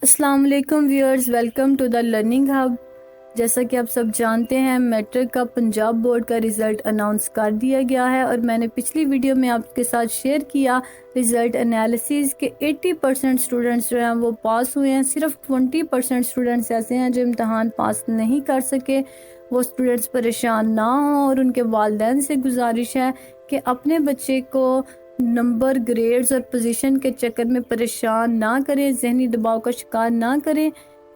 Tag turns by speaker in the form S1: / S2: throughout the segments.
S1: السلام علیکم viewers, welcome to the learning hub. جیسا کہ آپ سب جانتے ہیں، میٹرک کا پنجاب بورڈ کا رزلٹ اناؤنس کر دیا گیا ہے، اور میں نے پچھلی ویڈیو میں آپ کے ساتھ شیئر کیا رزلٹ انالیسز کہ 80% اسٹوڈنٹس جو ہیں وہ پاس ہوئے ہیں۔ صرف 20% اسٹوڈنٹس ایسے ہیں جو امتحان پاس نہیں کر سکے۔ وہ اسٹوڈنٹس پریشان نہ ہوں، اور ان کے والدین سے گزارش ہے کہ اپنے بچے کو نمبر، گریڈز اور پوزیشن کے چکر میں پریشان نہ کریں، ذہنی دباؤ کا شکار نہ کریں،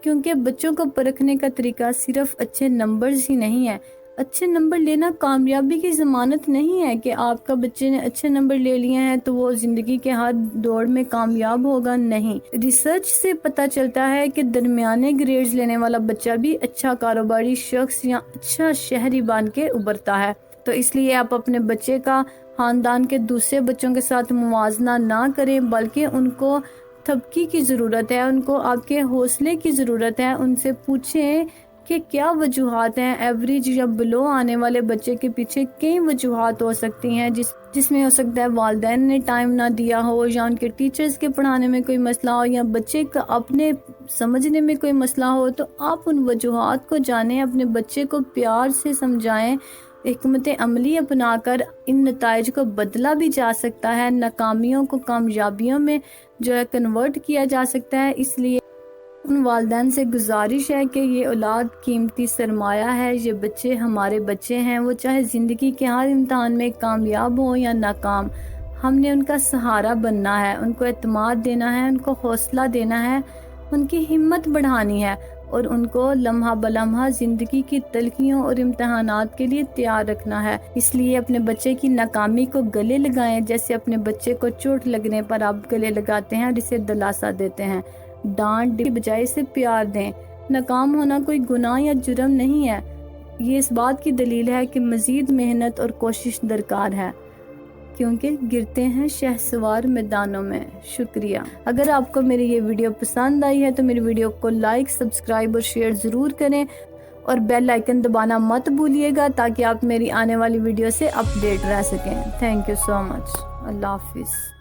S1: کیونکہ بچوں کو پرکھنے کا طریقہ صرف اچھے نمبرز ہی نہیں ہے۔ اچھے نمبر لینا کامیابی کی ضمانت نہیں ہے کہ آپ کا بچے نے اچھے نمبر لے لیے ہیں تو وہ زندگی کے ہر دوڑ میں کامیاب ہوگا، نہیں۔ ریسرچ سے پتہ چلتا ہے کہ درمیانے گریڈز لینے والا بچہ بھی اچھا کاروباری شخص یا اچھا شہری بن کے ابھرتا ہے۔ تو اس لیے آپ اپنے بچے کا خاندان کے دوسرے بچوں کے ساتھ موازنہ نہ کریں، بلکہ ان کو تھپکی کی ضرورت ہے، ان کو آپ کے حوصلے کی ضرورت ہے۔ ان سے پوچھیں کہ کیا وجوہات ہیں۔ ایوریج یا بلو آنے والے بچے کے پیچھے کئی وجوہات ہو سکتی ہیں، جس میں ہو سکتا ہے والدین نے ٹائم نہ دیا ہو، یا ان کے ٹیچرز کے پڑھانے میں کوئی مسئلہ ہو، یا بچے کا اپنے سمجھنے میں کوئی مسئلہ ہو۔ تو آپ ان وجوہات کو جانیں، اپنے بچے کو پیار سے سمجھائیں۔ حکمت عملی اپنا کر ان نتائج کو بدلا بھی جا سکتا ہے، ناکامیوں کو کامیابیوں میں جو ہے کنورٹ کیا جا سکتا ہے۔ اس لیے ان والدین سے گزارش ہے کہ یہ اولاد قیمتی سرمایہ ہے، یہ بچے ہمارے بچے ہیں، وہ چاہے زندگی کے ہر امتحان میں کامیاب ہوں یا ناکام، ہم نے ان کا سہارا بننا ہے، ان کو اعتماد دینا ہے، ان کو حوصلہ دینا ہے، ان کی ہمت بڑھانی ہے، اور ان کو لمحہ بلمحہ زندگی کی تلخیوں اور امتحانات کے لیے تیار رکھنا ہے۔ اس لیے اپنے بچے کی ناکامی کو گلے لگائیں، جیسے اپنے بچے کو چوٹ لگنے پر آپ گلے لگاتے ہیں اور اسے دلاسا دیتے ہیں۔ ڈانٹ کی بجائے اسے پیار دیں۔ ناکام ہونا کوئی گناہ یا جرم نہیں ہے، یہ اس بات کی دلیل ہے کہ مزید محنت اور کوشش درکار ہے، کیونکہ گرتے ہیں شہسوار میدانوں میں۔ شکریہ۔ اگر آپ کو میری یہ ویڈیو پسند آئی ہے تو میری ویڈیو کو لائک، سبسکرائب اور شیئر ضرور کریں، اور بیل آئیکن دبانا مت بھولیے گا تاکہ آپ میری آنے والی ویڈیو سے اپ ڈیٹ رہ سکیں۔ تھینک یو سو مچ۔ اللہ حافظ۔